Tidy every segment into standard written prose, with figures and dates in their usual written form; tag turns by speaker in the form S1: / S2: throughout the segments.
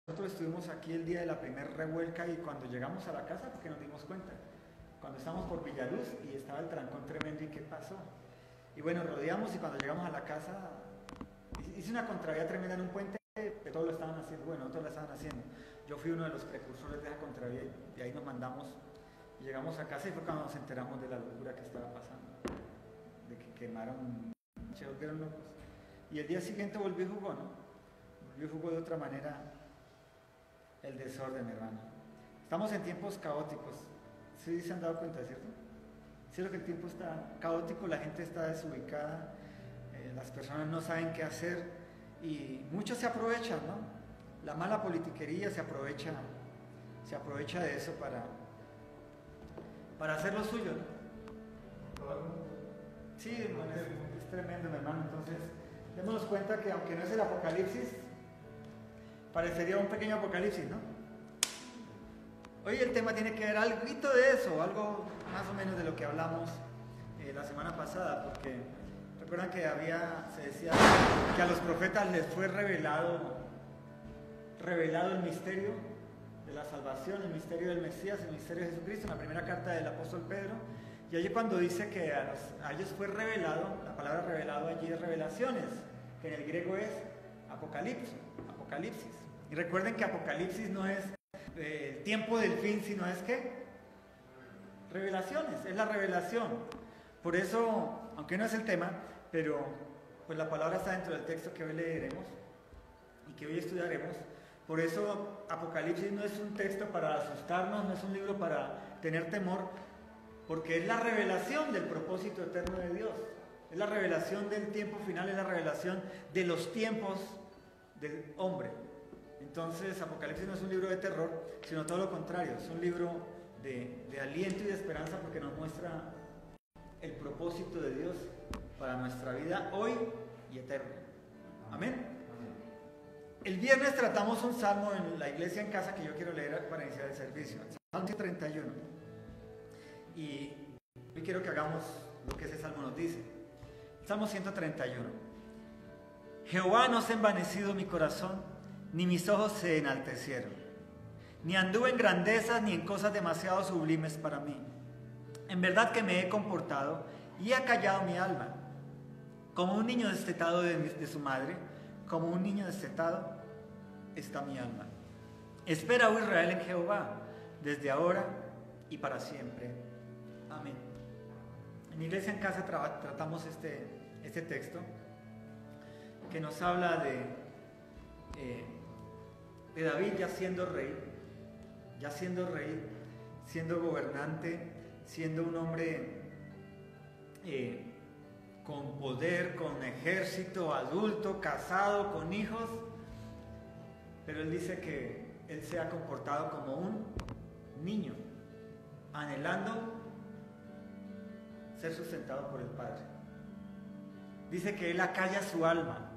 S1: Nosotros estuvimos aquí el día de la primera revuelca y cuando llegamos a la casa, porque nos dimos cuenta, cuando estábamos por Villaluz y estaba el trancón tremendo y qué pasó. Y bueno, rodeamos y cuando llegamos a la casa, hice una contravía tremenda en un puente, pero todos lo estaban haciendo, bueno, todos lo estaban haciendo. Yo fui uno de los precursores de esa contravía y ahí nos mandamos y llegamos a casa y fue cuando nos enteramos de la locura que estaba pasando, de que quemaron, se volvieron locos. Y el día siguiente volvió y jugó, ¿no? Volvió y jugó de otra manera el desorden, hermano. Estamos en tiempos caóticos. ¿Sí se han dado cuenta, cierto? Cierto que el tiempo está caótico, la gente está desubicada, las personas no saben qué hacer y muchos se aprovechan, ¿no? La mala politiquería se aprovecha de eso para hacer lo suyo, ¿no? Sí, hermano, es tremendo, mi hermano. Entonces, démonos cuenta que aunque no es el apocalipsis, parecería un pequeño apocalipsis, ¿no? Hoy el tema tiene que ver algo de eso, algo más o menos de lo que hablamos la semana pasada, porque recuerdan que se decía que a los profetas les fue revelado el misterio de la salvación, el misterio del Mesías, el misterio de Jesucristo, en la primera carta del apóstol Pedro. Y allí cuando dice que a ellos fue revelado, la palabra revelado allí es revelaciones, que en el griego es apocalipsis. Y recuerden que apocalipsis no es el tiempo del fin, sino es que revelaciones, es la revelación. Por eso, aunque no es el tema, pero pues la palabra está dentro del texto que hoy leeremos y que hoy estudiaremos. Por eso Apocalipsis no es un texto para asustarnos, no es un libro para tener temor, porque es la revelación del propósito eterno de Dios, es la revelación del tiempo final, es la revelación de los tiempos del hombre. Entonces Apocalipsis no es un libro de terror, sino todo lo contrario, es un libro de aliento y de esperanza porque nos muestra el propósito de Dios para nuestra vida hoy y eterna. Amén. El viernes tratamos un salmo en la iglesia en casa que yo quiero leer para iniciar el servicio, Salmo 31. Y hoy quiero que hagamos lo que ese salmo nos dice. Salmo 131. Jehová, no se ha envanecido mi corazón, ni mis ojos se enaltecieron, ni anduve en grandezas ni en cosas demasiado sublimes para mí. En verdad que me he comportado y he acallado mi alma, como un niño destetado de su madre, como un niño destetado está mi alma. Espera, oh Israel, en Jehová, desde ahora y para siempre. Amén. En Iglesia en Casa tratamos este texto que nos habla de David ya siendo rey, siendo gobernante, siendo un hombre con poder, con ejército, adulto, casado, con hijos, pero él dice que él se ha comportado como un niño, anhelando ser sustentado por el Padre. Dice que él acalla su alma.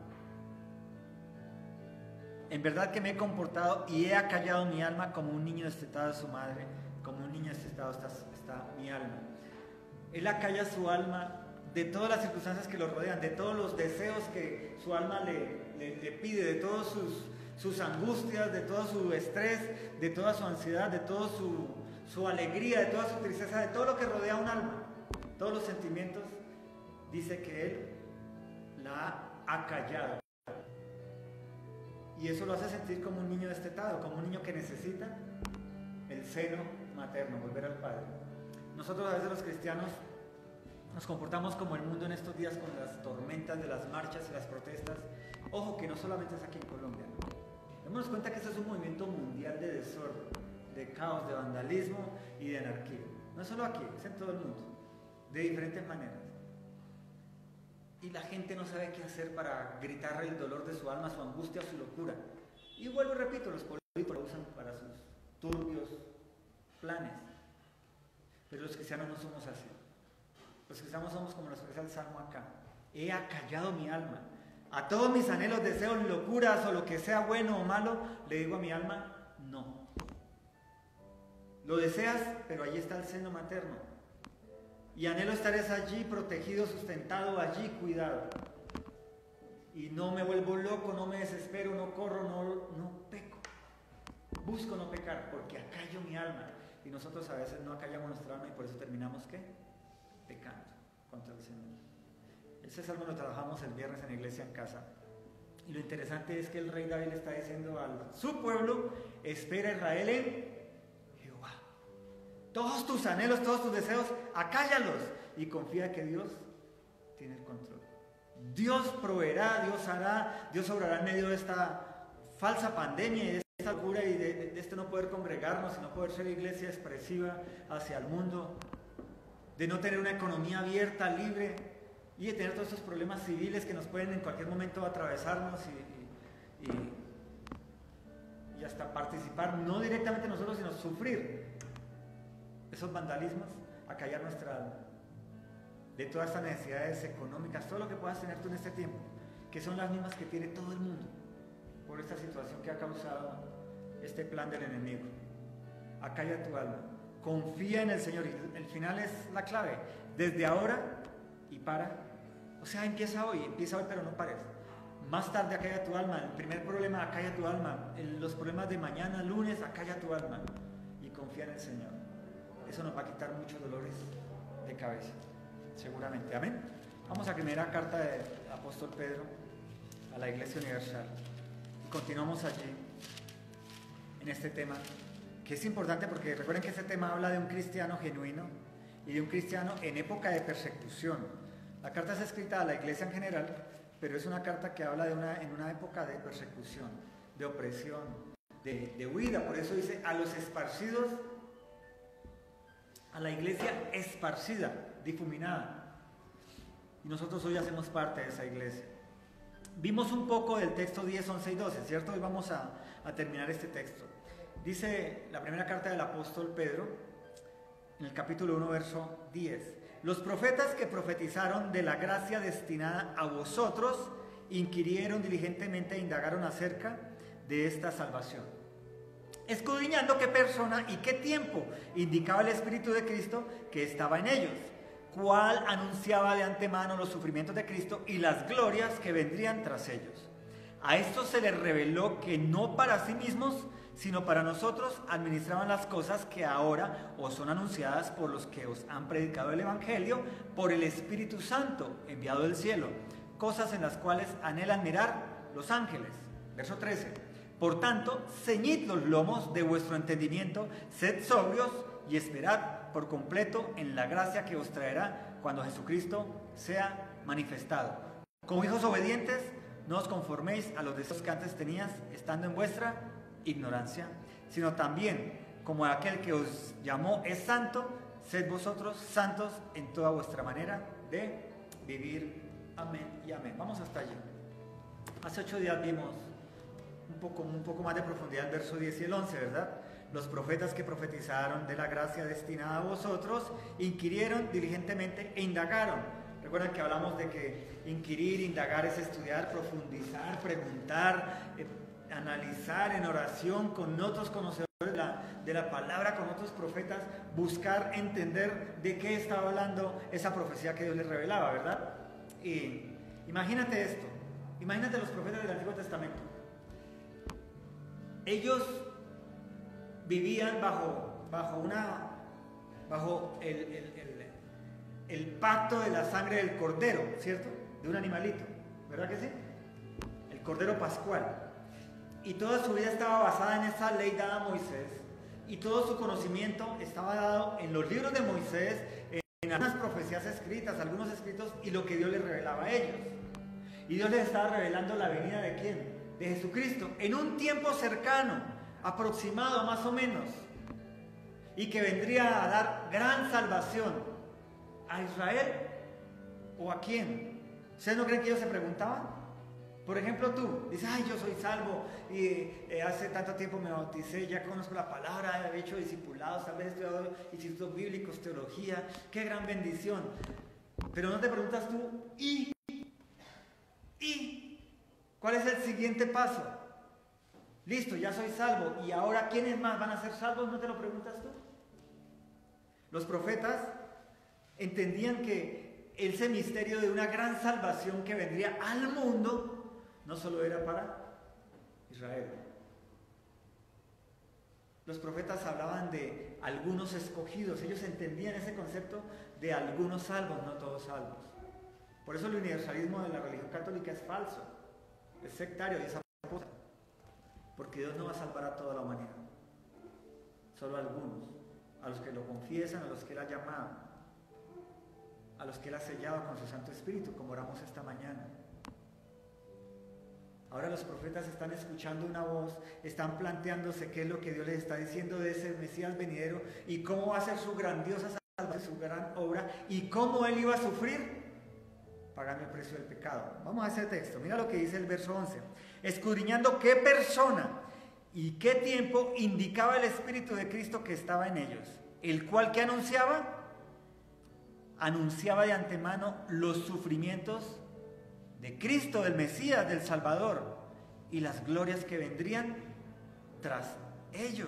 S1: En verdad que me he comportado y he acallado mi alma como un niño destetado de su madre, como un niño destetado está mi alma. Él acalla su alma de todas las circunstancias que lo rodean, de todos los deseos que su alma le pide, de todas sus angustias, de todo su estrés, de toda su ansiedad, de toda su alegría, de toda su tristeza, de todo lo que rodea a un alma, todos los sentimientos. Dice que él la ha acallado. Y eso lo hace sentir como un niño destetado, como un niño que necesita el seno materno, volver al Padre. Nosotros a veces los cristianos nos comportamos como el mundo en estos días con las tormentas de las marchas y las protestas. Ojo que no solamente es aquí en Colombia, ¿no? Démonos cuenta que este es un movimiento mundial de desorden, de caos, de vandalismo y de anarquía. No es solo aquí, es en todo el mundo, de diferentes maneras. Y la gente no sabe qué hacer para gritar el dolor de su alma, su angustia, su locura. Y vuelvo y repito, los políticos lo usan para sus turbios planes. Pero los cristianos no somos así. Los cristianos somos como nos expresa el Salmo acá. He acallado mi alma. A todos mis anhelos, deseos, locuras o lo que sea bueno o malo, le digo a mi alma, no. Lo deseas, pero allí está el seno materno. Y anhelo estar allí protegido, sustentado, allí cuidado. Y no me vuelvo loco, no me desespero, no corro, no peco. busco no pecar porque acallo mi alma. Y nosotros a veces no acallamos nuestra alma y por eso terminamos, ¿qué? Pecando contra el Señor. Ese salmo lo trabajamos el viernes en la iglesia en casa. Y lo interesante es que el rey David le está diciendo a su pueblo: espera Israel en Jehová. Todos tus anhelos, todos tus deseos, acállalos y confía que Dios tiene el control. Dios proveerá, Dios hará, Dios obrará en medio de esta falsa pandemia y de esta locura y de este no poder congregarnos y no poder ser iglesia expresiva hacia el mundo, de no tener una economía abierta, libre, y de tener todos estos problemas civiles que nos pueden en cualquier momento atravesarnos y hasta participar, no directamente nosotros, sino sufrir esos vandalismos, acallar nuestra alma de todas estas necesidades económicas, todo lo que puedas tener tú en este tiempo, que son las mismas que tiene todo el mundo por esta situación que ha causado este plan del enemigo. Acalla tu alma, confía en el Señor, y el final es la clave, desde ahora y o sea, empieza hoy, pero no pares. Más tarde acalla tu alma, el primer problema acalla tu alma, los problemas de mañana, lunes, acalla tu alma y confía en el Señor. Eso nos va a quitar muchos dolores de cabeza, seguramente. Amén. Vamos a la primera carta del apóstol Pedro a la Iglesia Universal. Y continuamos allí en este tema, que es importante porque recuerden que este tema habla de un cristiano genuino y de un cristiano en época de persecución. La carta es escrita a la iglesia en general, pero es una carta que habla en una época de persecución, de opresión, de huida. Por eso dice a los esparcidos, a la iglesia esparcida, difuminada. Y nosotros hoy hacemos parte de esa iglesia. Vimos un poco del texto 10, 11 y 12, ¿cierto? Hoy vamos a terminar este texto. Dice la primera carta del apóstol Pedro, en el capítulo 1, verso 10. Los profetas que profetizaron de la gracia destinada a vosotros inquirieron diligentemente e indagaron acerca de esta salvación, escudriñando qué persona y qué tiempo indicaba el Espíritu de Cristo que estaba en ellos, cuál anunciaba de antemano los sufrimientos de Cristo y las glorias que vendrían tras ellos. A estos se les reveló que no para sí mismos, sino para nosotros administraban las cosas que ahora os son anunciadas por los que os han predicado el Evangelio por el Espíritu Santo enviado del cielo, cosas en las cuales anhelan mirar los ángeles. Verso 13. Por tanto, ceñid los lomos de vuestro entendimiento, sed sobrios y esperad por completo en la gracia que os traerá cuando Jesucristo sea manifestado. Como hijos obedientes, no os conforméis a los deseos que antes tenías, estando en vuestra ignorancia, sino también, como aquel que os llamó es santo, sed vosotros santos en toda vuestra manera de vivir. Amén y amén. Vamos hasta allí. Hace 8 días vimos un poco más de profundidad el verso 10 y el 11, ¿verdad? Los profetas que profetizaron de la gracia destinada a vosotros inquirieron diligentemente e indagaron. Recuerdan que hablamos de que inquirir, indagar es estudiar, profundizar, preguntar, analizar en oración con otros conocedores de la palabra, con otros profetas, buscar entender de qué estaba hablando esa profecía que Dios les revelaba, ¿verdad? Y imagínate esto, imagínate los profetas del Antiguo Testamento. Ellos vivían bajo el pacto de la sangre del cordero, ¿cierto? De un animalito, ¿verdad que sí? El cordero pascual. Y toda su vida estaba basada en esa ley dada a Moisés, y todo su conocimiento estaba dado en los libros de Moisés, en algunas profecías escritas, algunos escritos, y lo que Dios les revelaba a ellos. Y Dios les estaba revelando la venida ¿de quién? De Jesucristo, en un tiempo cercano, aproximado más o menos, y que vendría a dar gran salvación a Israel, ¿o a quién? ¿Ustedes no creen que ellos se preguntaban? Por ejemplo, tú dices, ay, yo soy salvo y hace tanto tiempo me bauticé, ya conozco la palabra, he hecho discipulados, tal vez he estudiado institutos bíblicos, teología, qué gran bendición. Pero no te preguntas tú, ¿y cuál es el siguiente paso? Listo, ya soy salvo, ¿y ahora quiénes más van a ser salvos? ¿No te lo preguntas tú? Los profetas entendían que ese misterio de una gran salvación que vendría al mundo no solo era para Israel. Los profetas hablaban de algunos escogidos. Ellos entendían ese concepto de algunos salvos, no todos salvos. Por eso el universalismo de la religión católica es falso, es sectario y es apóstata. Porque Dios no va a salvar a toda la humanidad, solo a algunos, a los que lo confiesan, a los que Él ha llamado, a los que Él ha sellado con su Santo Espíritu, como oramos esta mañana. Ahora los profetas están escuchando una voz, están planteándose qué es lo que Dios les está diciendo de ese Mesías venidero y cómo va a ser su grandiosa salvación, su gran obra y cómo Él iba a sufrir pagando el precio del pecado. Vamos a ese texto, mira lo que dice el verso 11. Escudriñando qué persona y qué tiempo indicaba el Espíritu de Cristo que estaba en ellos, el cual que anunciaba de antemano los sufrimientos de Cristo, del Mesías, del Salvador, y las glorias que vendrían tras ellos.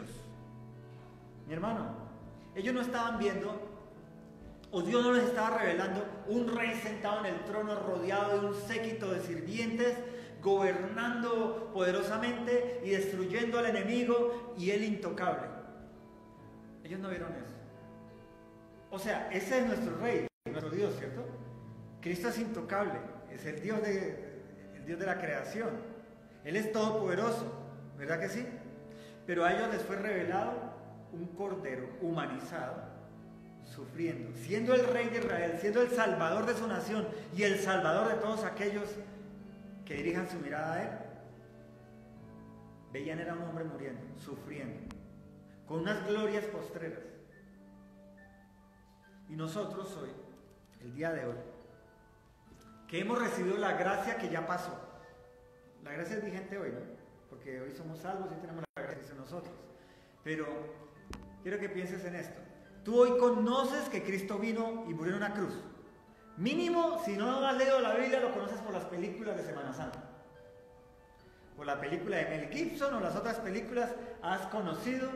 S1: Mi hermano, ellos no estaban viendo, o Dios no les estaba revelando, un rey sentado en el trono rodeado de un séquito de sirvientes, gobernando poderosamente y destruyendo al enemigo, y él intocable. Ellos no vieron eso. O sea, ese es nuestro rey, nuestro Dios, ¿cierto? Cristo es intocable, es el Dios de la creación. Él es todopoderoso, ¿verdad que sí? Pero a ellos les fue revelado un cordero humanizado, sufriendo, siendo el rey de Israel, siendo el salvador de su nación y el salvador de todos aquellos que dirijan su mirada a Él. Veían era un hombre muriendo, sufriendo, con unas glorias postreras. Y nosotros hoy, el día de hoy, que hemos recibido la gracia que ya pasó. La gracia es vigente hoy, ¿no? Porque hoy somos salvos y tenemos la gracia en nosotros. Pero quiero que pienses en esto. Tú hoy conoces que Cristo vino y murió en una cruz. Mínimo, si no has leído la Biblia, lo conoces por las películas de Semana Santa. Por la película de Mel Gibson o las otras películas, has conocido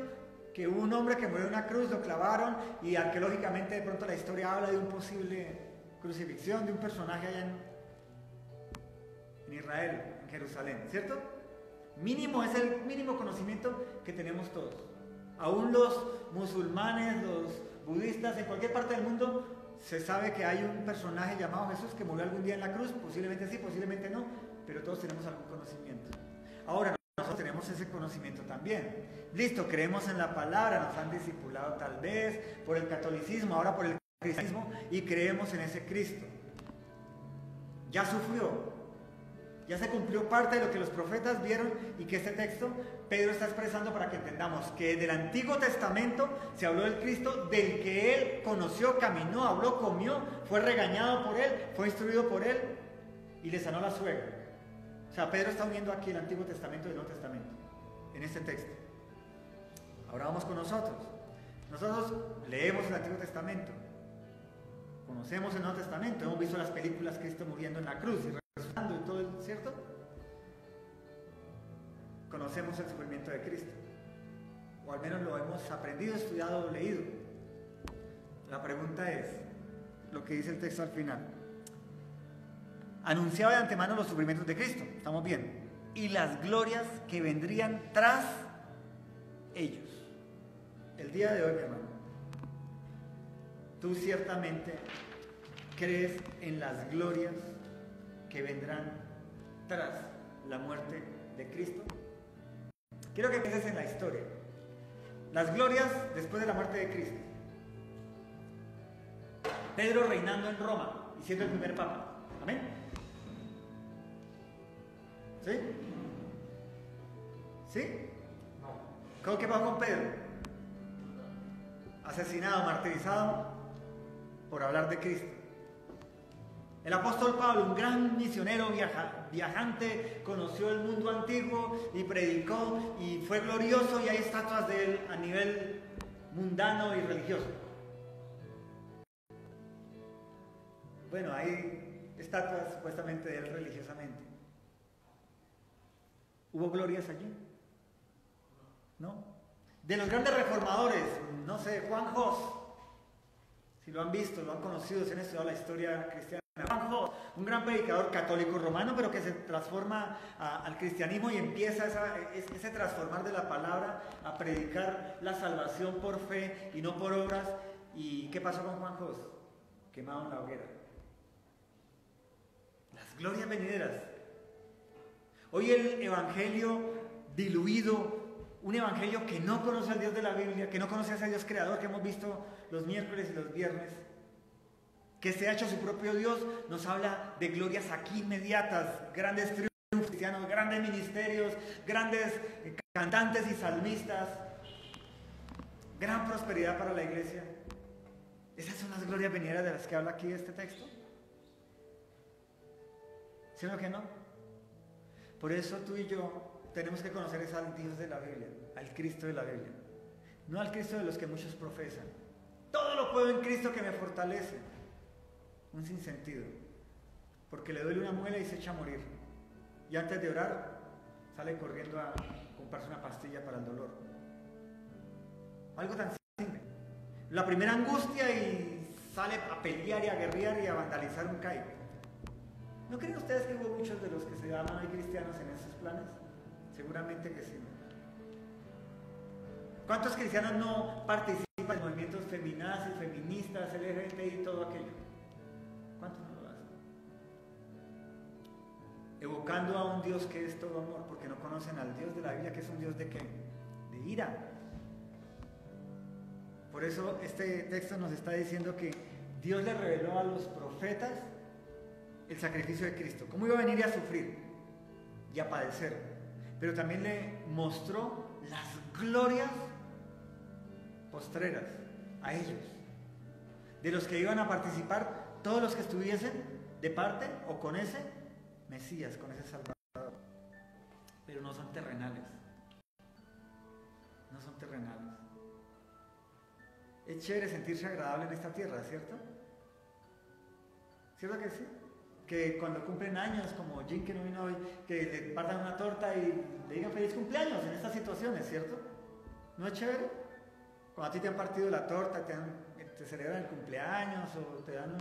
S1: que hubo un hombre que murió en una cruz, lo clavaron y arqueológicamente de pronto la historia habla de un posible crucifixión de un personaje allá en Israel, en Jerusalén, ¿cierto? Mínimo, es el mínimo conocimiento que tenemos todos. Aún los musulmanes, los budistas, en cualquier parte del mundo, se sabe que hay un personaje llamado Jesús que murió algún día en la cruz, posiblemente sí, posiblemente no, pero todos tenemos algún conocimiento. Ahora, nosotros tenemos ese conocimiento también. Listo, creemos en la palabra, nos han discipulado tal vez por el catolicismo, ahora por el cristianismo, y creemos en ese Cristo. Ya sufrió, ya se cumplió parte de lo que los profetas vieron y que este texto Pedro está expresando para que entendamos que del Antiguo Testamento se habló del Cristo del que él conoció, caminó, habló, comió, fue regañado por él, fue instruido por él y le sanó la suegra. O sea, Pedro está uniendo aquí el Antiguo Testamento y el Nuevo Testamento en este texto. Ahora vamos con nosotros. Nosotros leemos el Antiguo Testamento, conocemos el Nuevo Testamento, hemos visto las películas, Cristo muriendo en la cruz y resucitando y todo, ¿cierto? Conocemos el sufrimiento de Cristo, o al menos lo hemos aprendido, estudiado o leído. La pregunta es, lo que dice el texto al final. Anunciaba de antemano los sufrimientos de Cristo, estamos bien, y las glorias que vendrían tras ellos. El día de hoy, mi hermano, tú ciertamente crees en las glorias que vendrán tras la muerte de Cristo. Quiero que pienses en la historia. Las glorias después de la muerte de Cristo. Pedro reinando en Roma y siendo el primer papa. Amén. ¿Sí? ¿Sí? ¿Cómo que pasó con Pedro? Asesinado, martirizado por hablar de Cristo. El apóstol Pablo, un gran misionero viajante, conoció el mundo antiguo y predicó y fue glorioso, y hay estatuas de él a nivel mundano y religioso. Bueno, hay estatuas supuestamente de él religiosamente. ¿Hubo glorias allí? ¿No? De los grandes reformadores, no sé, Juan Hus, si lo han visto, lo han conocido, si han estudiado la historia cristiana, un gran predicador católico romano, pero que se transforma al cristianismo y empieza ese transformar de la palabra a predicar la salvación por fe y no por obras. ¿Y qué pasó con Juan Jos? Quemado en la hoguera. Las glorias venideras. Hoy el evangelio diluido, un evangelio que no conoce al Dios de la Biblia, que no conoce a ese Dios creador que hemos visto los miércoles y los viernes, que se ha hecho su propio Dios, nos habla de glorias aquí inmediatas, grandes triunfos cristianos, grandes ministerios, grandes cantantes y salmistas, gran prosperidad para la iglesia. Esas son las glorias venideras de las que habla aquí este texto. ¿Sí o que no? Por eso tú y yo tenemos que conocer al Dios de la Biblia, al Cristo de la Biblia, no al Cristo de los que muchos profesan. Todo lo puedo en Cristo que me fortalece. Un sinsentido, porque le duele una muela y se echa a morir. Y antes de orar, sale corriendo a comprarse una pastilla para el dolor. Algo tan simple. La primera angustia y sale a pelear y a guerrear y a vandalizar un CAI. ¿No creen ustedes que hubo muchos de los que se llaman hoy cristianos en esos planes? Seguramente que sí. ¿Cuántos cristianos no participan en movimientos feminazis, feministas, LGBT y todo aquello? ¿Cuántos no lo hacen? Evocando a un Dios que es todo amor, porque no conocen al Dios de la Biblia, que es un Dios de ¿qué? De ira. Por eso este texto nos está diciendo que Dios le reveló a los profetas el sacrificio de Cristo, cómo iba a venir a sufrir y a padecer, pero también le mostró las glorias postreras a ellos, de los que iban a participar todos los que estuviesen de parte o con ese Mesías, con ese Salvador, pero no son terrenales, no son terrenales. Es chévere sentirse agradable en esta tierra, ¿cierto? ¿Cierto que sí? Que cuando cumplen años, como Jim que no vino hoy, que le partan una torta y le digan feliz cumpleaños en estas situaciones, ¿cierto? ¿No es chévere? Cuando a ti te han partido la torta, te celebran el cumpleaños o te dan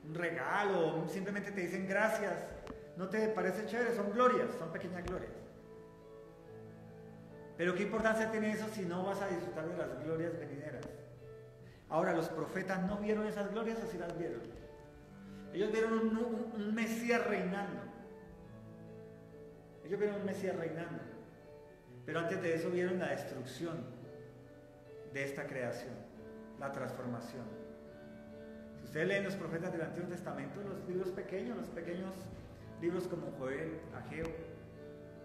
S1: un regalo o simplemente te dicen gracias, ¿no te parece chévere? Son glorias, son pequeñas glorias. Pero ¿qué importancia tiene eso si no vas a disfrutar de las glorias venideras? Ahora, ¿los profetas no vieron esas glorias o sí las vieron? Ellos vieron un Mesías reinando. Ellos vieron un Mesías reinando. Pero antes de eso vieron la destrucción de esta creación, la transformación. Si ustedes leen los profetas del Antiguo Testamento, los libros pequeños, los pequeños libros como Joel, Ageo,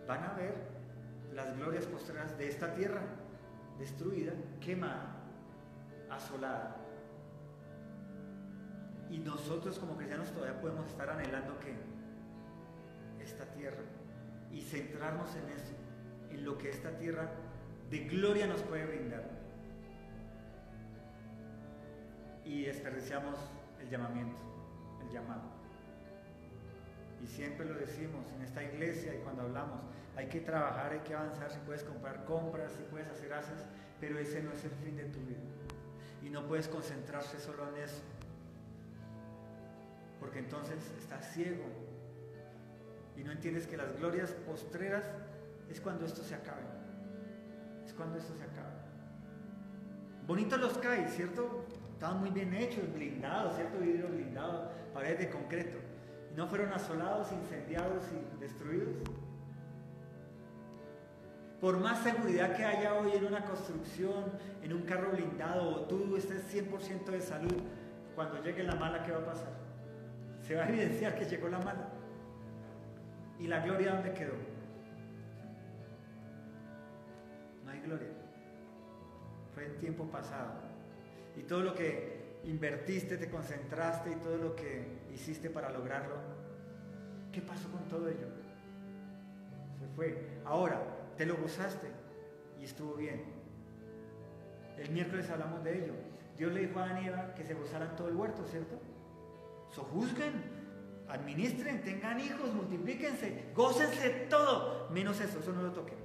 S1: van a ver las glorias postreras de esta tierra destruida, quemada, asolada. Y nosotros como cristianos todavía podemos estar anhelando que esta tierra y centrarnos en eso, en lo que esta tierra de gloria nos puede brindar. Y desperdiciamos el llamamiento, el llamado. Y siempre lo decimos en esta iglesia y cuando hablamos, hay que trabajar, hay que avanzar, si puedes comprar, compras, si puedes hacer, haces, pero ese no es el fin de tu vida. Y no puedes concentrarse solo en eso, porque entonces estás ciego y no entiendes que las glorias postreras es cuando esto se acabe. Es cuando esto se acabe. Bonitos los CAI, ¿cierto? Estaban muy bien hechos, blindados, ¿cierto? Vidrio blindado, paredes de concreto. Y no fueron asolados, incendiados y destruidos. Por más seguridad que haya hoy en una construcción, en un carro blindado, o tú estés 100% de salud, cuando llegue la mala, ¿qué va a pasar? Se va a evidenciar que llegó la mala. ¿Y la gloria dónde quedó? No hay gloria. Fue en tiempo pasado. Y todo lo que invertiste, te concentraste y todo lo que hiciste para lograrlo, ¿qué pasó con todo ello? Se fue. Ahora, te lo gozaste y estuvo bien. El miércoles hablamos de ello. Dios le dijo a Adán y Eva que se gozaran todo el huerto, ¿cierto? Sojuzguen, administren, tengan hijos, multiplíquense, gócense todo, menos eso no lo toquen,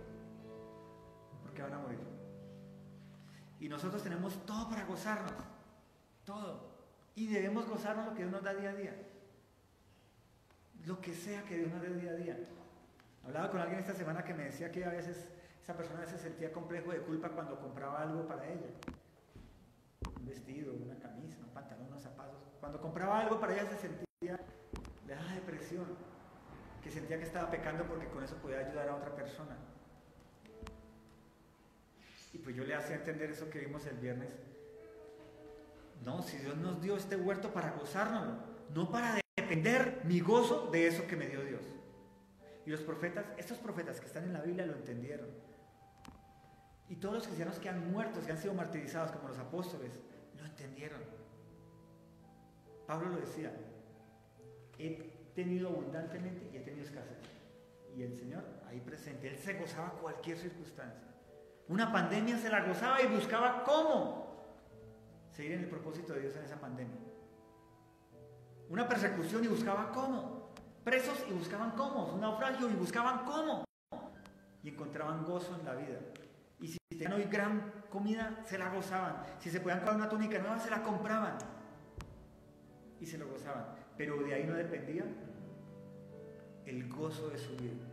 S1: porque van a morir. Y nosotros tenemos todo para gozarnos, todo, y debemos gozarnos lo que Dios nos da día a día. lo que sea que Dios nos dé día a día. Hablaba con alguien esta semana que me decía que a veces esa persona se sentía complejo de culpa cuando compraba algo para ella. Un vestido, una camisa, un pantalón, unos zapatos. Cuando compraba algo para ella se sentía, le daba depresión, que sentía que estaba pecando porque con eso podía ayudar a otra persona. Y pues yo le hacía entender eso que vimos el viernes. No, si Dios nos dio este huerto para gozárnoslo, no para depender mi gozo de eso que me dio Dios. Y los profetas, estos profetas que están en la Biblia lo entendieron. Y todos los cristianos que han muerto, que han sido martirizados como los apóstoles, lo entendieron. Pablo lo decía, he tenido abundantemente y he tenido escasez. Y el Señor ahí presente, Él se gozaba cualquier circunstancia. Una pandemia se la gozaba y buscaba cómo seguir en el propósito de Dios en esa pandemia. Una persecución y buscaba cómo. Presos y buscaban cómo. Un naufragio y buscaban cómo. Y encontraban gozo en la vida. Y si tenían hoy gran comida, se la gozaban. Si se podían comprar una túnica nueva, se la compraban. Y se lo gozaban. Pero de ahí no dependía el gozo de su vida,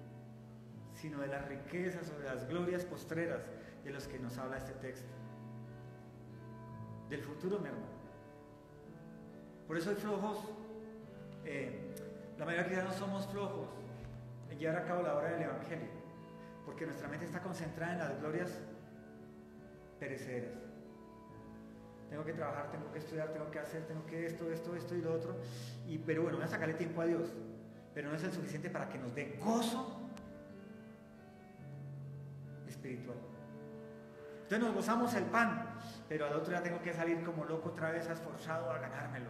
S1: sino de las riquezas o de las glorias postreras de los que nos habla este texto. Del futuro, mi hermano. Por eso hay flojos. La mayoría de cristianos somos flojos en llevar a cabo la obra del Evangelio, porque nuestra mente está concentrada en las glorias perecederas. Tengo que trabajar, tengo que estudiar, tengo que hacer, tengo que esto y lo otro. Pero bueno, voy a sacarle tiempo a Dios. Pero no es el suficiente para que nos dé gozo espiritual. Entonces nos gozamos el pan, pero al otro día tengo que salir como loco otra vez esforzado a ganármelo.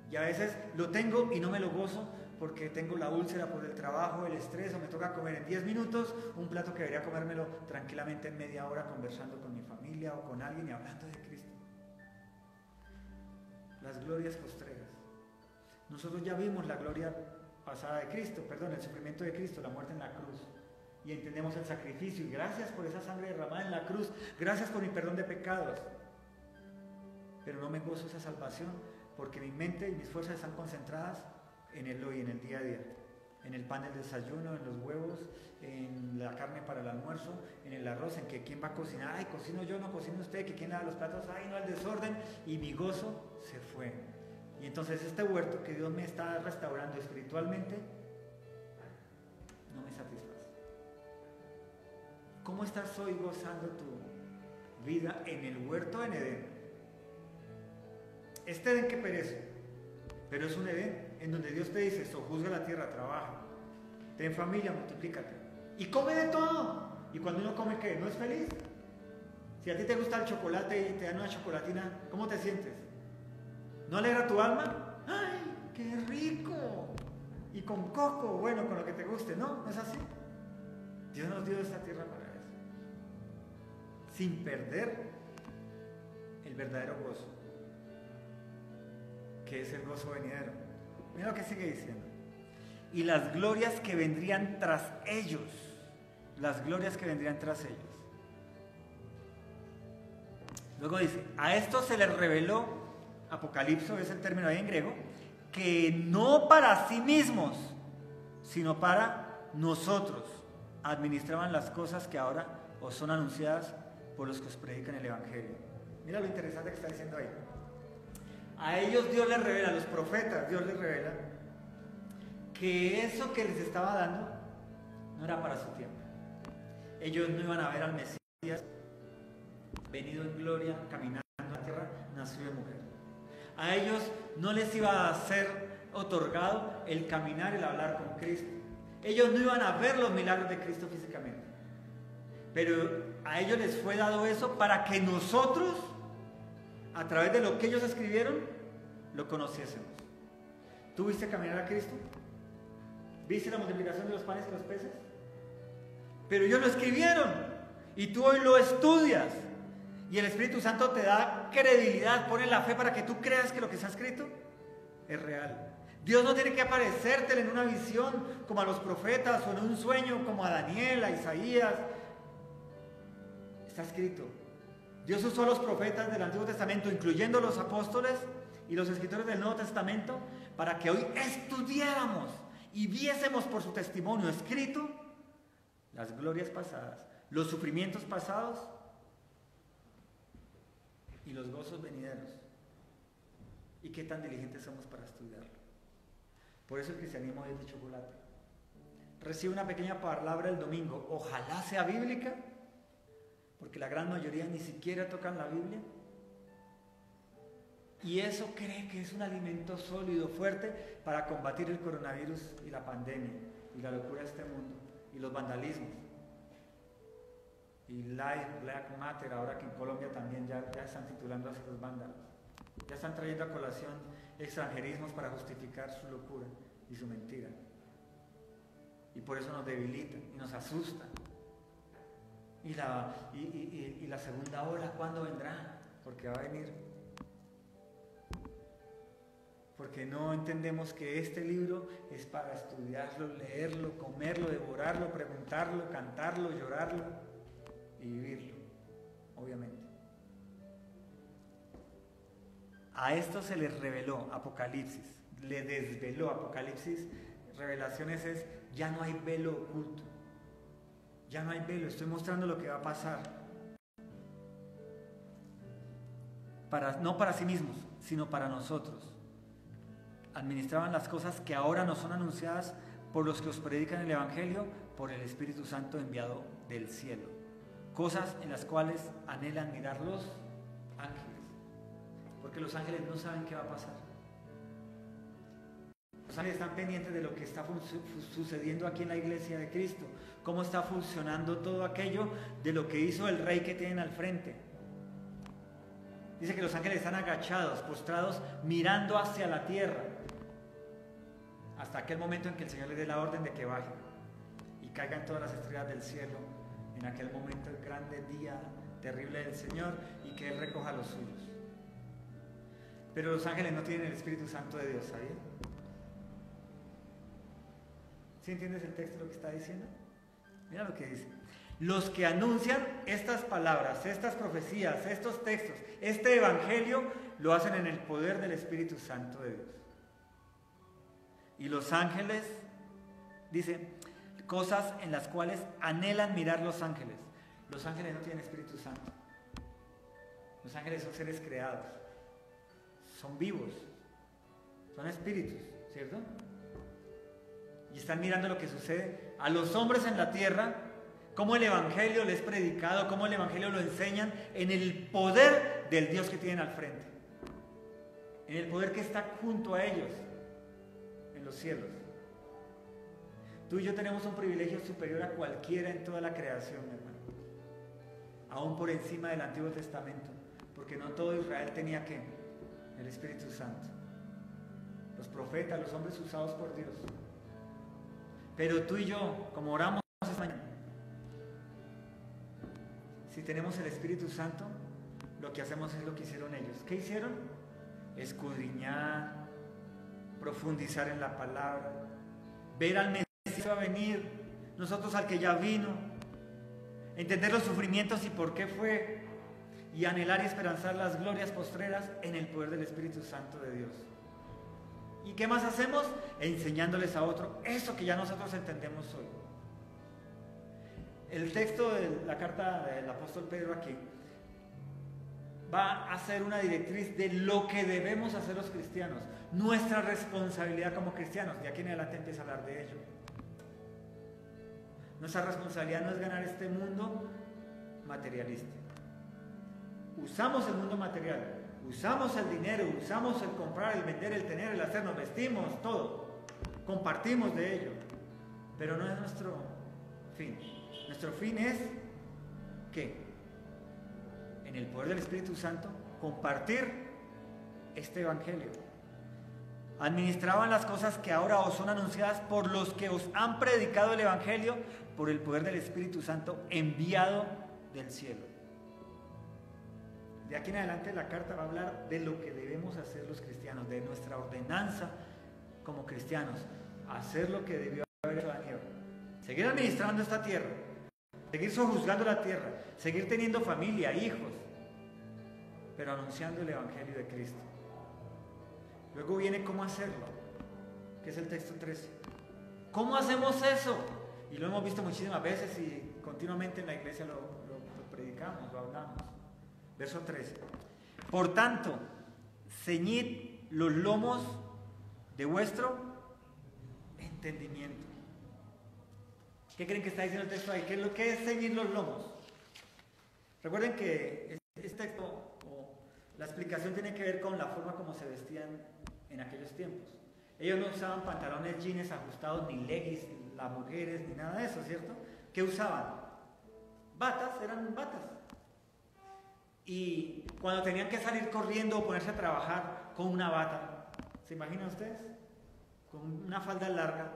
S1: Y a veces lo tengo y no me lo gozo porque tengo la úlcera por el trabajo, el estrés, o me toca comer en 10 minutos un plato que debería comérmelo tranquilamente en media hora conversando con mi familia o con alguien y hablando de Cristo. Las glorias postreras. Nosotros ya vimos la gloria pasada de Cristo, el sufrimiento de Cristo, la muerte en la cruz. Y entendemos el sacrificio. Y gracias por esa sangre derramada en la cruz. Gracias por mi perdón de pecados. Pero no me gozo esa salvación porque mi mente y mis fuerzas están concentradas en el hoy, en el día a día. En el pan del desayuno, en los huevos, en la carne para el almuerzo, en el arroz, en que quién va a cocinar. Ay, cocino yo, no cocina usted, que quién lava los platos. Ay, no, el desorden. Y mi gozo se fue. Y entonces este huerto que Dios me está restaurando espiritualmente no me satisface. ¿Cómo estás hoy gozando tu vida en el huerto en Edén? Este Edén que perece, pero es un Edén en donde Dios te dice, sojuzga la tierra, trabaja, ten familia, multiplícate y come de todo. Y cuando uno come, ¿qué? ¿No es feliz? Si a ti te gusta el chocolate y te dan una chocolatina, ¿cómo te sientes? ¿No alegra tu alma? ¡Ay, qué rico! Y con coco, bueno, con lo que te guste, ¿no? ¿No es así? Dios nos dio esta tierra para eso, sin perder el verdadero gozo, que es el gozo venidero. Mira lo que sigue diciendo. Y las glorias que vendrían tras ellos. Las glorias que vendrían tras ellos. Luego dice, a esto se les reveló, apocalipso es el término ahí en griego, que no para sí mismos, sino para nosotros administraban las cosas que ahora os son anunciadas por los que os predican el Evangelio. Mira lo interesante que está diciendo ahí. A ellos Dios les revela, a los profetas Dios les revela que eso que les estaba dando no era para su tiempo. Ellos no iban a ver al Mesías venido en gloria, caminando en la tierra, nacido de mujer. A ellos no les iba a ser otorgado el caminar, el hablar con Cristo. Ellos no iban a ver los milagros de Cristo físicamente. Pero a ellos les fue dado eso para que nosotros, a través de lo que ellos escribieron, lo conociésemos. ¿Tú viste caminar a Cristo? ¿Viste la multiplicación de los panes y los peces? Pero ellos lo escribieron y tú hoy lo estudias y el Espíritu Santo te da credibilidad, pone la fe para que tú creas que lo que está escrito es real. Dios no tiene que aparecértele en una visión como a los profetas o en un sueño como a Daniel, a Isaías. Está escrito. Dios usó a los profetas del Antiguo Testamento, incluyendo los apóstoles, y los escritores del Nuevo Testamento para que hoy estudiáramos y viésemos por su testimonio escrito las glorias pasadas, los sufrimientos pasados y los gozos venideros. Y qué tan diligentes somos para estudiarlo. Por eso el cristianismo es de chocolate. Recibe una pequeña palabra el domingo, ojalá sea bíblica, porque la gran mayoría ni siquiera tocan la Biblia. Y eso cree que es un alimento sólido, fuerte, para combatir el coronavirus y la pandemia, y la locura de este mundo, y los vandalismos. Y Life Black Matter, ahora que en Colombia también ya están titulando a los vándalos. Ya están trayendo a colación extranjerismos para justificar su locura y su mentira. Y por eso nos debilitan y nos asustan. Y la segunda ola, ¿cuándo vendrá? Porque va a venir. Porque no entendemos que este libro es para estudiarlo, leerlo, comerlo, devorarlo, preguntarlo, cantarlo, llorarlo y vivirlo, obviamente. A esto se les reveló Apocalipsis, le desveló Apocalipsis. Revelaciones es, ya no hay velo oculto, ya no hay velo, estoy mostrando lo que va a pasar. No para sí mismos, sino para nosotros. Administraban las cosas que ahora nos son anunciadas por los que os predican el Evangelio, por el Espíritu Santo enviado del cielo. Cosas en las cuales anhelan mirar los ángeles, porque los ángeles no saben qué va a pasar. Los ángeles están pendientes de lo que está sucediendo aquí en la iglesia de Cristo, cómo está funcionando todo aquello de lo que hizo el rey que tienen al frente. Dice que los ángeles están agachados, postrados, mirando hacia la tierra, hasta aquel momento en que el Señor les dé la orden de que bajen y caigan todas las estrellas del cielo, en aquel momento el grande día terrible del Señor, y que Él recoja los suyos. Pero los ángeles no tienen el Espíritu Santo de Dios, ¿sabían? ¿Sí entiendes el texto lo que está diciendo? Mira lo que dice. Los que anuncian estas palabras, estas profecías, estos textos, este evangelio, lo hacen en el poder del Espíritu Santo de Dios. Y los ángeles, dice, cosas en las cuales anhelan mirar los ángeles. Los ángeles no tienen Espíritu Santo. Los ángeles son seres creados, son vivos, son espíritus, ¿cierto? Y están mirando lo que sucede a los hombres en la tierra, cómo el evangelio les es predicado, cómo el evangelio lo enseñan en el poder del Dios que tienen al frente, en el poder que está junto a ellos en los cielos. Tú y yo tenemos un privilegio superior a cualquiera en toda la creación, hermano, aún por encima del Antiguo Testamento, porque no todo Israel tenía ¿qué? El Espíritu Santo, los profetas, los hombres usados por Dios. Pero tú y yo, como oramos esta mañana, si tenemos el Espíritu Santo, lo que hacemos es lo que hicieron ellos. ¿Qué hicieron? Escudriñar, profundizar en la palabra, ver al Mesías que va a venir, nosotros al que ya vino, entender los sufrimientos y por qué fue, y anhelar y esperanzar las glorias postreras en el poder del Espíritu Santo de Dios. ¿Y qué más hacemos? Enseñándoles a otro eso que ya nosotros entendemos hoy. El texto de la carta del apóstol Pedro aquí va a ser una directriz de lo que debemos hacer los cristianos, nuestra responsabilidad como cristianos. De aquí en adelante empieza a hablar de ello. Nuestra responsabilidad no es ganar este mundo materialista. Usamos el mundo material, usamos el dinero, usamos el comprar, el vender, el tener, el hacer, nos vestimos, todo. Compartimos de ello. Pero no es nuestro fin. Nuestro fin es, ¿qué? En el poder del Espíritu Santo, compartir este evangelio. Administraban las cosas que ahora os son anunciadas por los que os han predicado el evangelio por el poder del Espíritu Santo enviado del cielo. De aquí en adelante la carta va a hablar de lo que debemos hacer los cristianos, de nuestra ordenanza como cristianos, hacer lo que debió haber hecho Daniel, seguir administrando esta tierra, seguir sojuzgando la tierra, seguir teniendo familia, hijos, pero anunciando el evangelio de Cristo. Luego viene cómo hacerlo, que es el texto 13. ¿Cómo hacemos eso? Y lo hemos visto muchísimas veces y continuamente en la iglesia lo predicamos, lo hablamos. Verso 13. Por tanto, ceñid los lomos de vuestro entendimiento. ¿Qué creen que está diciendo el texto ahí? ¿Qué es ceñir los lomos? Recuerden que este texto, o la explicación tiene que ver con la forma como se vestían en aquellos tiempos. Ellos no usaban pantalones jeans ajustados, ni leggings, las mujeres, ni nada de eso, ¿cierto? ¿Qué usaban? Batas, eran batas. Y cuando tenían que salir corriendo o ponerse a trabajar con una bata, ¿se imaginan ustedes? Con una falda larga.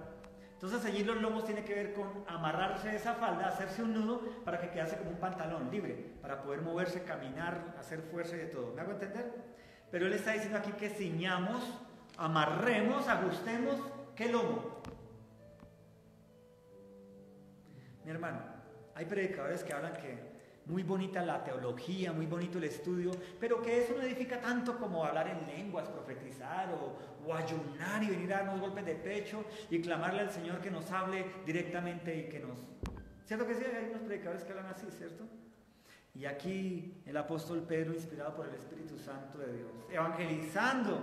S1: Entonces ceñir los lomos tiene que ver con amarrarse esa falda, hacerse un nudo para que quedase como un pantalón libre, para poder moverse, caminar, hacer fuerza y de todo. ¿Me hago entender? Pero él está diciendo aquí que ciñamos, amarremos, ajustemos, ¿qué lomo? Mi hermano, hay predicadores que hablan que muy bonita la teología, muy bonito el estudio, pero que eso no edifica tanto como hablar en lenguas, profetizar o ayunar y venir a darnos golpes de pecho y clamarle al Señor que nos hable directamente y que nos... ¿Cierto que sí? Hay unos predicadores que hablan así, ¿cierto? Y aquí el apóstol Pedro, inspirado por el Espíritu Santo de Dios, evangelizando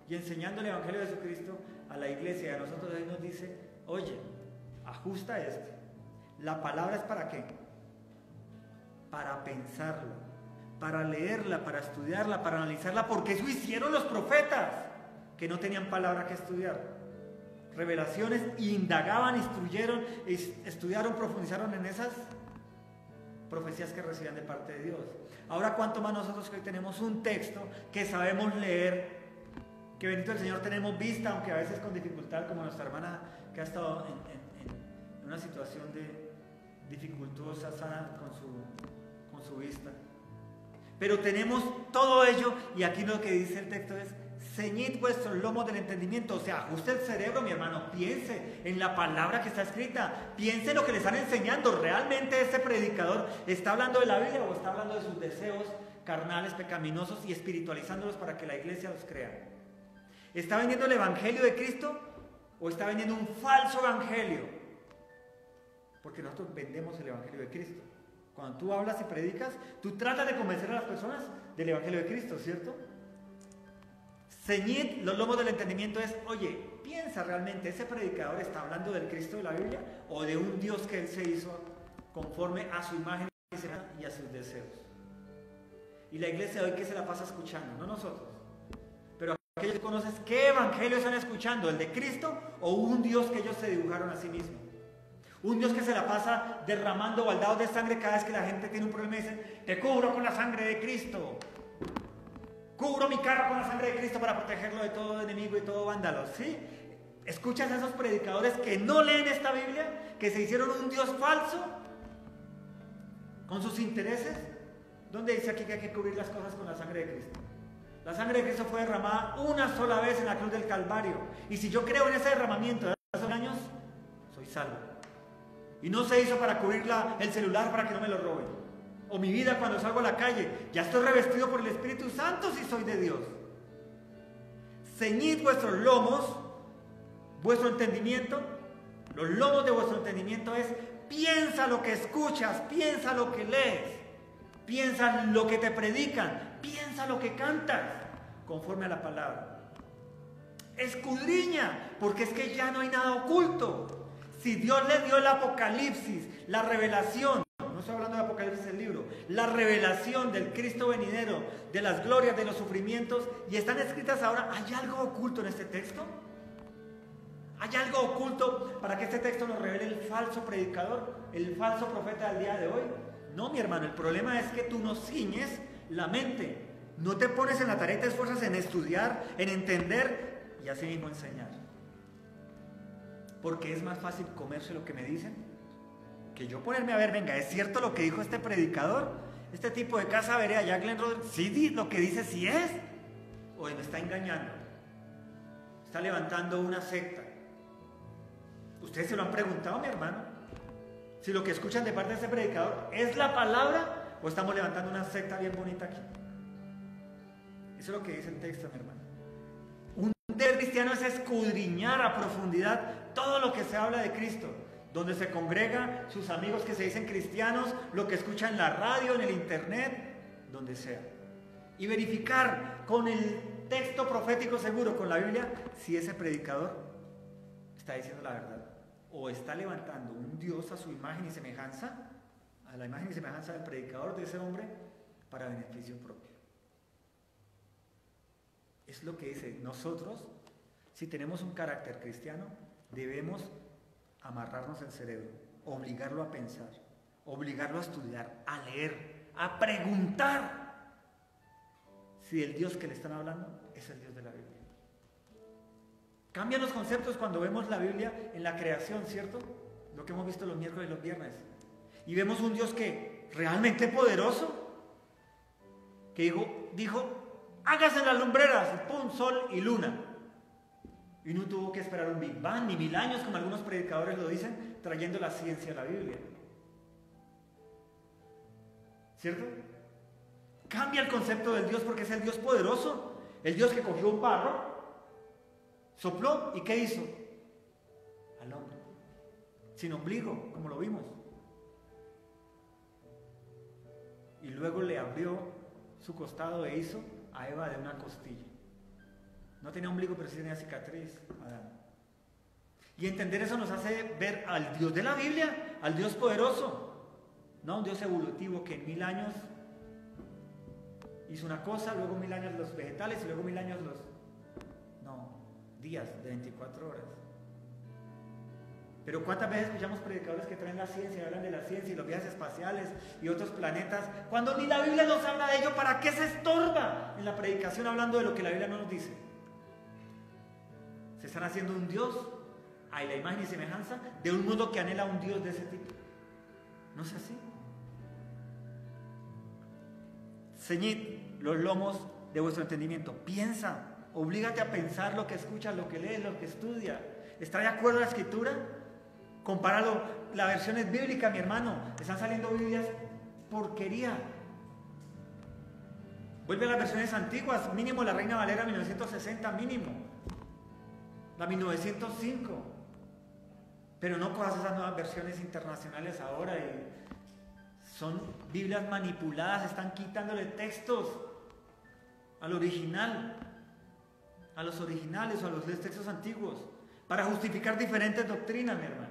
S1: y enseñando el Evangelio de Jesucristo a la iglesia y a nosotros, él nos dice, oye, ajusta esto. La palabra es ¿para qué? Para pensarla, para leerla, para estudiarla, para analizarla, porque eso hicieron los profetas, que no tenían palabra que estudiar. Revelaciones, indagaban, instruyeron, estudiaron, profundizaron en esas profecías que recibían de parte de Dios. Ahora, ¿cuánto más nosotros que hoy tenemos un texto que sabemos leer, que bendito el Señor tenemos vista, aunque a veces con dificultad, como nuestra hermana que ha estado en una situación de dificultosa sana con su vista? Pero tenemos todo ello, y aquí lo que dice el texto es: ceñid vuestros lomos del entendimiento. O sea, ajuste el cerebro, mi hermano, piense en la palabra que está escrita, piense en lo que le están enseñando. ¿Realmente ese predicador está hablando de la Biblia o está hablando de sus deseos carnales, pecaminosos y espiritualizándolos para que la iglesia los crea? ¿Está vendiendo el evangelio de Cristo o está vendiendo un falso evangelio? Porque nosotros vendemos el evangelio de Cristo. Cuando tú hablas y predicas, tú tratas de convencer a las personas del evangelio de Cristo, ¿cierto? Ceñid los lomos del entendimiento es, oye, piensa realmente, ¿ese predicador está hablando del Cristo de la Biblia o de un Dios que él se hizo conforme a su imagen y a sus deseos? Y la iglesia de hoy, ¿qué se la pasa escuchando? No nosotros, pero aquellos que conocen, ¿qué evangelio están escuchando? ¿El de Cristo o un Dios que ellos se dibujaron a sí mismos? Un Dios que se la pasa derramando baldados de sangre cada vez que la gente tiene un problema y dicen: te cubro con la sangre de Cristo, cubro mi carro con la sangre de Cristo para protegerlo de todo enemigo y todo vándalo. ¿Sí? ¿Escuchas a esos predicadores que no leen esta Biblia? ¿Que se hicieron un Dios falso con sus intereses? ¿Dónde dice aquí que hay que cubrir las cosas con la sangre de Cristo? La sangre de Cristo fue derramada una sola vez en la cruz del Calvario. Y si yo creo en ese derramamiento de hace años, soy salvo. Y no se hizo para cubrir el celular para que no me lo roben. O mi vida cuando salgo a la calle. Ya estoy revestido por el Espíritu Santo si soy de Dios. Ceñid vuestros lomos, vuestro entendimiento. Los lomos de vuestro entendimiento es: piensa lo que escuchas, piensa lo que lees, piensa lo que te predican, piensa lo que cantas, conforme a la palabra. Escudriña, porque es que ya no hay nada oculto. Si Dios les dio el Apocalipsis, la revelación, no estoy hablando de Apocalipsis el libro, la revelación del Cristo venidero, de las glorias, de los sufrimientos, y están escritas ahora, ¿hay algo oculto en este texto? ¿Hay algo oculto para que este texto nos revele el falso predicador, el falso profeta del día de hoy? No, mi hermano, el problema es que tú no ciñes la mente, no te pones en la tarea y te esfuerzas en estudiar, en entender y así mismo enseñar. Porque es más fácil comerse lo que me dicen que yo ponerme a ver, venga, ¿es cierto lo que dijo este predicador? Este tipo de casa veré Jack Glenn Rodgers, ¿sí lo que dice sí es? ¿O me está engañando? Está levantando una secta. ¿Ustedes se lo han preguntado, mi hermano? Si lo que escuchan de parte de este predicador es la palabra o estamos levantando una secta bien bonita aquí. Eso es lo que dice el texto, mi hermano. Un de cristiano es escudriñar a profundidad todo lo que se habla de Cristo. Donde se congrega, sus amigos que se dicen cristianos, lo que escuchan en la radio, en el internet, donde sea. Y verificar con el texto profético seguro, con la Biblia, si ese predicador está diciendo la verdad. O está levantando un Dios a su imagen y semejanza, a la imagen y semejanza del predicador, de ese hombre, para beneficio propio. Es lo que dice, nosotros, si tenemos un carácter cristiano, debemos amarrarnos el cerebro, obligarlo a pensar, obligarlo a estudiar, a leer, a preguntar si el Dios que le están hablando es el Dios de la Biblia. Cambian los conceptos cuando vemos la Biblia en la creación, ¿cierto? Lo que hemos visto los miércoles y los viernes. Y vemos un Dios que realmente poderoso, que dijo, hágase las lumbreras, pum, sol y luna. Y no tuvo que esperar un Big Bang ni 1000 años, como algunos predicadores lo dicen, trayendo la ciencia a la Biblia. ¿Cierto? Cambia el concepto del Dios porque es el Dios poderoso. El Dios que cogió un barro, sopló y ¿qué hizo? Al hombre. Sin ombligo, como lo vimos. Y luego le abrió su costado e hizo a Eva de una costilla. No tenía ombligo, pero sí tenía cicatriz, Adán. Y entender eso nos hace ver al Dios de la Biblia, al Dios poderoso, no un Dios evolutivo que en 1000 años hizo una cosa, luego 1000 años los vegetales y luego 1000 años los... No, días de 24 horas. Pero ¿cuántas veces escuchamos predicadores que traen la ciencia, hablan de la ciencia y los viajes espaciales y otros planetas, cuando ni la Biblia nos habla de ello? ¿Para qué se estorba en la predicación hablando de lo que la Biblia no nos dice? Se están haciendo un Dios a la imagen y semejanza de un mundo que anhela un Dios de ese tipo. ¿No es así? Ceñid los lomos de vuestro entendimiento. Piensa, oblígate a pensar lo que escuchas, lo que lees, lo que estudias. ¿Está de acuerdo a la Escritura? Compáralo. La versión es bíblica, mi hermano. Están saliendo Biblias porquería. Vuelve a las versiones antiguas, mínimo la Reina Valera 1960, mínimo. La 1905. Pero no cojas esas nuevas versiones internacionales ahora y son Biblias manipuladas, están quitándole textos al original, a los originales o a los textos antiguos, para justificar diferentes doctrinas, mi hermano.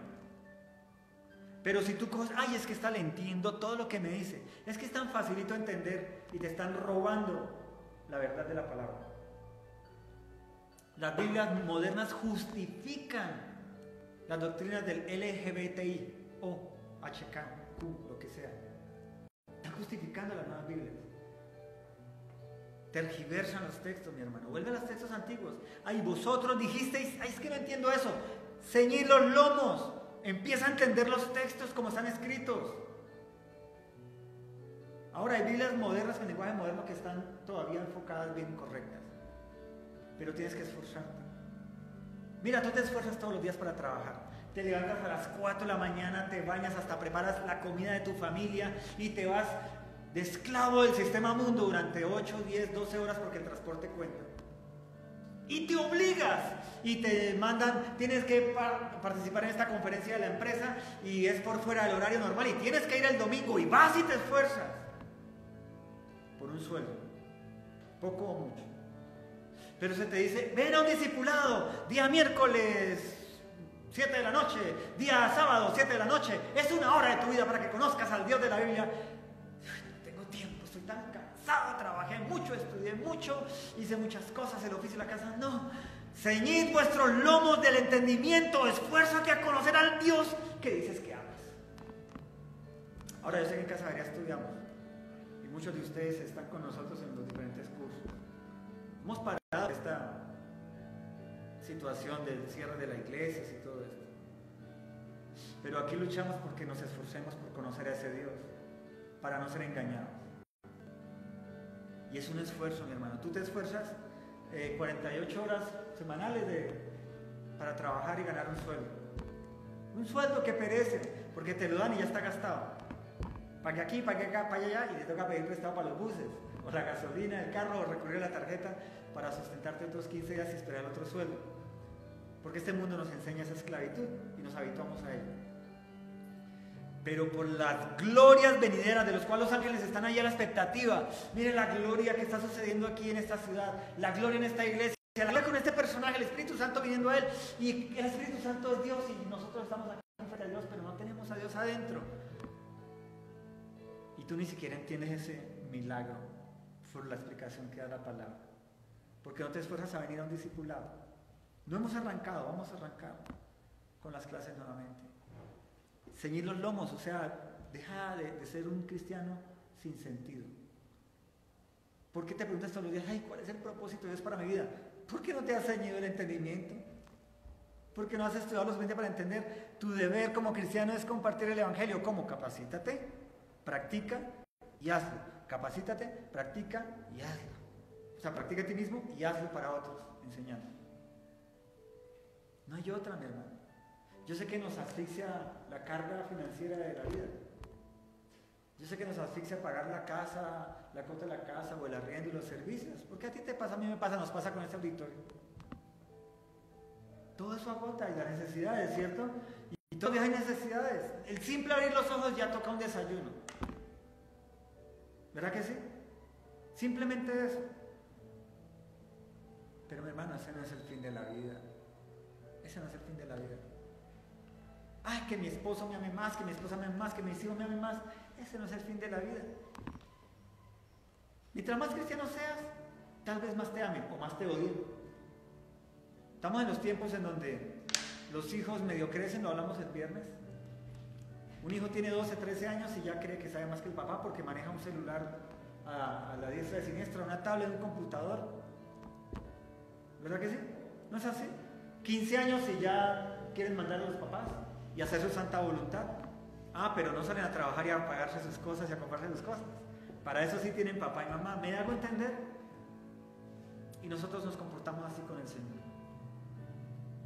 S1: Pero si tú coges, ay, es que esta le entiendo todo lo que me dice, es que es tan facilito entender y te están robando la verdad de la palabra. Las Biblias modernas justifican las doctrinas del LGBTI o HKQ, lo que sea. Están justificando las nuevas Biblias. Tergiversan los textos, mi hermano. Vuelve a los textos antiguos. Ay, vosotros dijisteis, ay, es que no entiendo eso. Ceñid los lomos. Empieza a entender los textos como están escritos. Ahora hay Biblias modernas con lenguaje moderno que están todavía enfocadas bien correctas. Pero tienes que esforzarte. Mira, tú te esfuerzas todos los días para trabajar. Te levantas a las 4 de la mañana, te bañas, hasta preparas la comida de tu familia y te vas de esclavo del sistema mundo durante 8, 10, 12 horas porque el transporte cuenta. Y te obligas y te mandan, tienes que participar en esta conferencia de la empresa y es por fuera del horario normal y tienes que ir el domingo y vas y te esfuerzas por un sueldo, poco o mucho. Pero se te dice, ven a un discipulado, día miércoles 7 de la noche, día sábado 7 de la noche, es 1 hora de tu vida para que conozcas al Dios de la Biblia. No tengo tiempo, estoy tan cansado, trabajé mucho, estudié mucho, hice muchas cosas, el oficio de la casa, no. Ceñid vuestros lomos del entendimiento, esfuérzate a conocer al Dios que dices que amas. Ahora yo sé que en Casa María estudiamos y muchos de ustedes están con nosotros en los diferentes cursos. Hemos parado esta situación del cierre de la iglesia y todo esto. Pero aquí luchamos porque nos esforcemos por conocer a ese Dios, para no ser engañados. Y es un esfuerzo, mi hermano. Tú te esfuerzas 48 horas semanales para trabajar y ganar un sueldo. Un sueldo que perece, porque te lo dan y ya está gastado. Pague aquí, pague acá, pague allá, y te toca pedir prestado para los buses, o la gasolina, el carro, o recurrir a la tarjeta para sustentarte otros 15 días y esperar otro sueldo. Porque este mundo nos enseña esa esclavitud y nos habituamos a ella. Pero por las glorias venideras, de los cuales los ángeles están ahí a la expectativa. Miren la gloria que está sucediendo aquí en esta ciudad, la gloria en esta iglesia, la gloria con este personaje, el Espíritu Santo viniendo a él, y el Espíritu Santo es Dios y nosotros estamos aquí frente a Dios, pero no tenemos a Dios adentro. Y tú ni siquiera entiendes ese milagro por la explicación que da la palabra, porque no te esfuerzas a venir a un discipulado. No hemos arrancado, vamos a arrancar con las clases nuevamente. Ceñir los lomos, o sea, deja de ser un cristiano sin sentido. ¿Por qué te preguntas todos los días, ay, cuál es el propósito de Dios para mi vida? ¿Por qué no te has ceñido el entendimiento? ¿Por qué no has estudiado lo suficiente para entender? Tu deber como cristiano es compartir el evangelio. ¿Cómo? Capacítate, practica y hazlo. Capacítate, practica y hazlo. O sea, practica a ti mismo y hazlo para otros, enseñando. No hay otra, mi hermano. Yo sé que nos asfixia la carga financiera de la vida. Yo sé que nos asfixia pagar la casa, la cuota de la casa o el arriendo y los servicios. Porque a ti te pasa, a mí me pasa, nos pasa con este auditorio. Todo eso agota y las necesidades, ¿cierto? Y todavía hay necesidades. El simple abrir los ojos ya toca un desayuno. ¿Verdad que sí? Simplemente eso. Pero mi hermano, ese no es el fin de la vida. Ese no es el fin de la vida. Ay, que mi esposo me ame más, que mi esposa me ame más, que mis hijos me amen más. Ese no es el fin de la vida. Mientras más cristiano seas, tal vez más te amen o más te odien. Estamos en los tiempos en donde los hijos medio crecen, lo hablamos el viernes. Un hijo tiene 12, 13 años y ya cree que sabe más que el papá porque maneja un celular a la diestra y siniestra, una tablet, un computador. ¿Verdad que sí? ¿No es así? 15 años y ya quieren mandar a los papás y hacer su santa voluntad. Ah, pero no salen a trabajar y a pagarse sus cosas y a comprarse sus cosas. Para eso sí tienen papá y mamá. ¿Me hago entender? Y nosotros nos comportamos así con el Señor.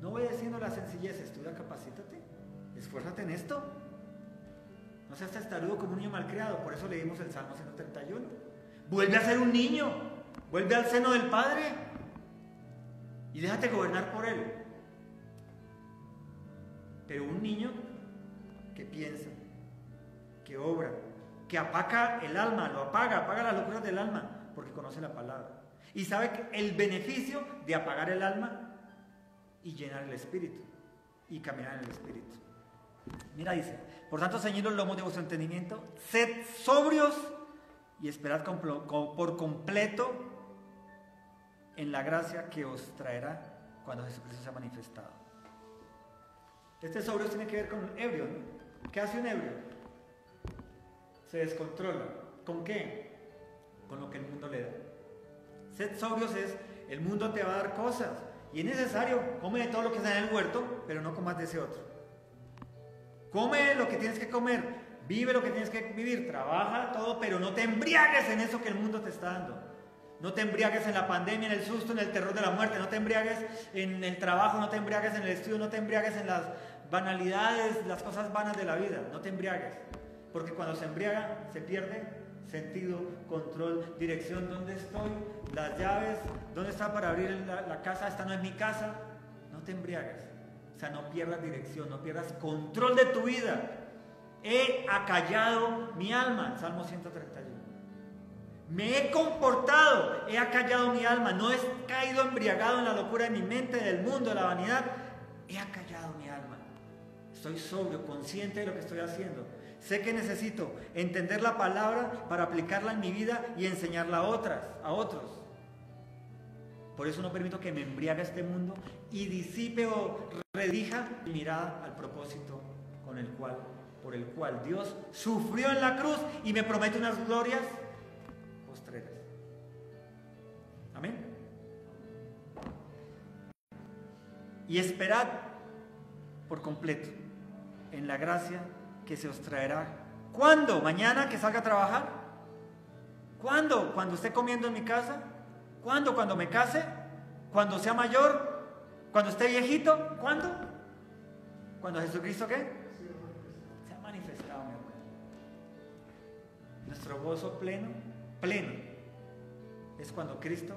S1: No voy diciendo la sencillez, estudia, capacítate, esfuérzate en esto. No seas testarudo como un niño malcriado. Por eso leímos el Salmo 131. Vuelve a ser un niño, vuelve al seno del Padre y déjate gobernar por Él. Pero un niño que piensa, que obra, que apaga el alma, apaga las locuras del alma, porque conoce la palabra. Y sabe que el beneficio de apagar el alma y llenar el espíritu, y caminar en el espíritu. Mira, dice, por tanto, ceñid los lomos de vuestro entendimiento, sed sobrios y esperad por completo en la gracia que os traerá cuando Jesucristo sea manifestado. Este sobrio tiene que ver con un ebrio, ¿no? ¿Qué hace un ebrio? Se descontrola. ¿Con qué? Con lo que el mundo le da. Sed sobrios es, el mundo te va a dar cosas y es necesario, come de todo lo que está en el huerto, pero no comas de ese otro. Come lo que tienes que comer, vive lo que tienes que vivir, trabaja todo, pero no te embriagues en eso que el mundo te está dando. No te embriagues en la pandemia, en el susto, en el terror de la muerte, no te embriagues en el trabajo, no te embriagues en el estudio, no te embriagues en las banalidades, las cosas vanas de la vida, no te embriagues. Porque cuando se embriaga, se pierde sentido, control, dirección, ¿dónde estoy? Las llaves, ¿dónde está para abrir la casa? Esta no es mi casa. No te embriagues. O sea, no pierdas dirección, no pierdas control de tu vida. He acallado mi alma, Salmo 131. Me he comportado, he acallado mi alma, no he caído embriagado en la locura de mi mente, del mundo, de la vanidad. He acallado mi alma. Estoy sobrio, consciente de lo que estoy haciendo. Sé que necesito entender la palabra para aplicarla en mi vida y enseñarla a otros. Por eso no permito que me embriague este mundo y disipe o redirija mi mirada al propósito por el cual Dios sufrió en la cruz y me promete unas glorias postreras. Amén. Y esperad por completo en la gracia que se os traerá. ¿Cuándo? ¿Mañana que salga a trabajar? ¿Cuándo? ¿Cuando esté comiendo en mi casa? ¿Cuándo? ¿Cuando me case? ¿Cuando sea mayor? ¿Cuando esté viejito? ¿Cuándo? ¿Cuando Jesucristo qué? Se ha manifestado, mi hermano. Nuestro gozo pleno, es cuando Cristo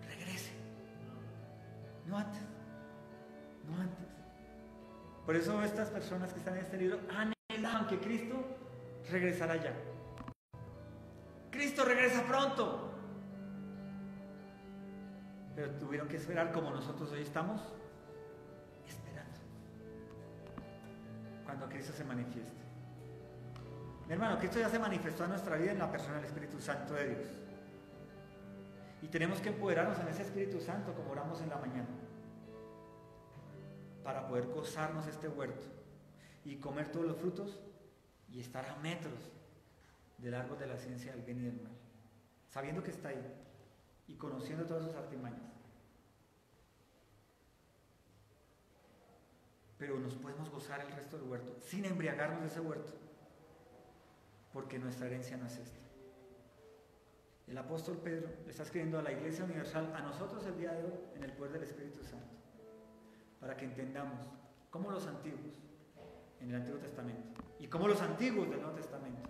S1: regrese. No antes. Por eso estas personas que están en este libro anhelaban que Cristo regresara ya. Cristo regresa pronto. Pero tuvieron que esperar como nosotros hoy estamos esperando. Cuando Cristo se manifieste. Mi hermano, Cristo ya se manifestó en nuestra vida en la persona del Espíritu Santo de Dios. Y tenemos que empoderarnos en ese Espíritu Santo como oramos en la mañana. Para poder gozarnos este huerto y comer todos los frutos y estar a metros del árbol de la ciencia del bien y del mal, sabiendo que está ahí y conociendo todas sus artimañas. Pero nos podemos gozar el resto del huerto sin embriagarnos de ese huerto, porque nuestra herencia no es esta. El apóstol Pedro le está escribiendo a la Iglesia Universal, a nosotros el día de hoy, en el poder del Espíritu Santo, para que entendamos cómo los antiguos en el Antiguo Testamento y cómo los antiguos del Nuevo Testamento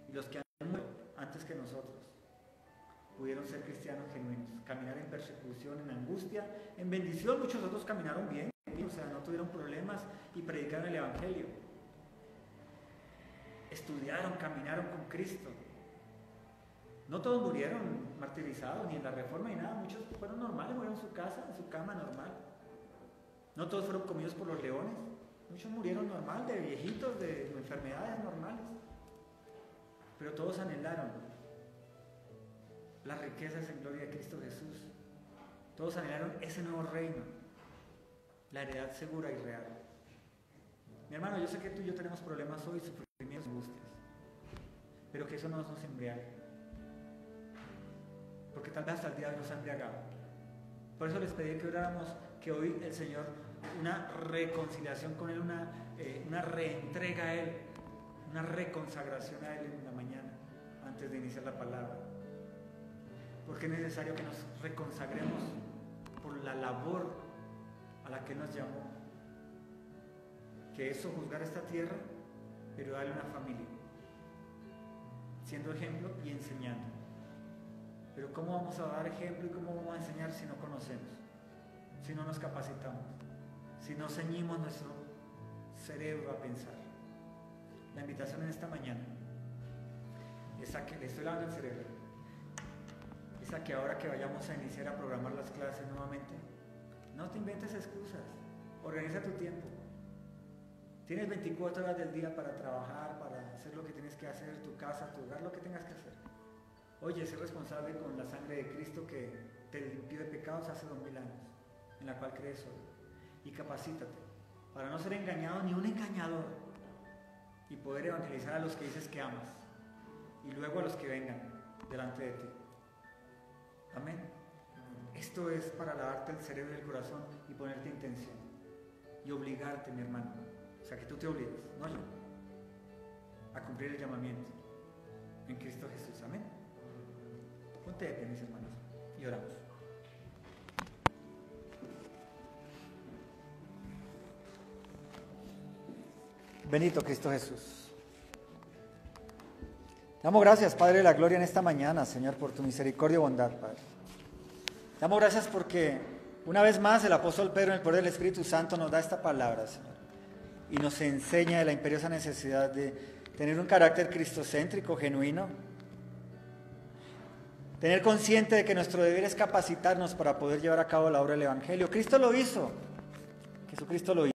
S1: y los que han muerto antes que nosotros pudieron ser cristianos genuinos, caminar en persecución, en angustia, en bendición. Muchos otros caminaron bien, o sea, no tuvieron problemas y predicaron el Evangelio. Estudiaron, caminaron con Cristo. No todos murieron martirizados, ni en la Reforma ni nada. Muchos fueron normales, murieron en su casa, en su cama normal. No todos fueron comidos por los leones. Muchos murieron normal, de viejitos, de enfermedades normales. Pero todos anhelaron las riquezas en gloria de Cristo Jesús. Todos anhelaron ese nuevo reino, la heredad segura y real. Mi hermano, yo sé que tú y yo tenemos problemas hoy, sufrimientos, angustias, pero que eso no nos embriague, porque tal vez hasta el día de hoy nos ha embriagado. Por eso les pedí que oráramos, que hoy el Señor, una reconciliación con Él, una reentrega a Él, una reconsagración a Él en la mañana, antes de iniciar la palabra. Porque es necesario que nos reconsagremos por la labor a la que nos llamó, que es sojuzgar esta tierra, pero darle una familia, siendo ejemplo y enseñando. Pero ¿cómo vamos a dar ejemplo y cómo vamos a enseñar si no conocemos, si no nos capacitamos, si no ceñimos nuestro cerebro a pensar? La invitación en esta mañana es a que le estoy lavando el cerebro, es a que ahora que vayamos a iniciar a programar las clases nuevamente, no te inventes excusas, organiza tu tiempo. Tienes 24 horas del día para trabajar, para hacer lo que tienes que hacer, tu casa, tu hogar, lo que tengas que hacer. Oye, sé responsable con la sangre de Cristo que te limpió de pecados hace 2000 años, en la cual crees hoy. Y capacítate para no ser engañado ni un engañador y poder evangelizar a los que dices que amas y luego a los que vengan delante de ti. Amén. Esto es para lavarte el cerebro y el corazón y ponerte intención y obligarte, mi hermano, o sea, que tú te obligues, no yo, a cumplir el llamamiento en Cristo Jesús. Amén. Ponte de pie, mis hermanos, y oramos. Bendito Cristo Jesús. Damos gracias, Padre de la gloria, en esta mañana, Señor, por tu misericordia y bondad, Padre. Damos gracias porque una vez más el apóstol Pedro, en el poder del Espíritu Santo, nos da esta palabra, Señor, y nos enseña de la imperiosa necesidad de tener un carácter cristocéntrico, genuino, tener consciente de que nuestro deber es capacitarnos para poder llevar a cabo la obra del Evangelio. Cristo lo hizo, Jesucristo lo hizo.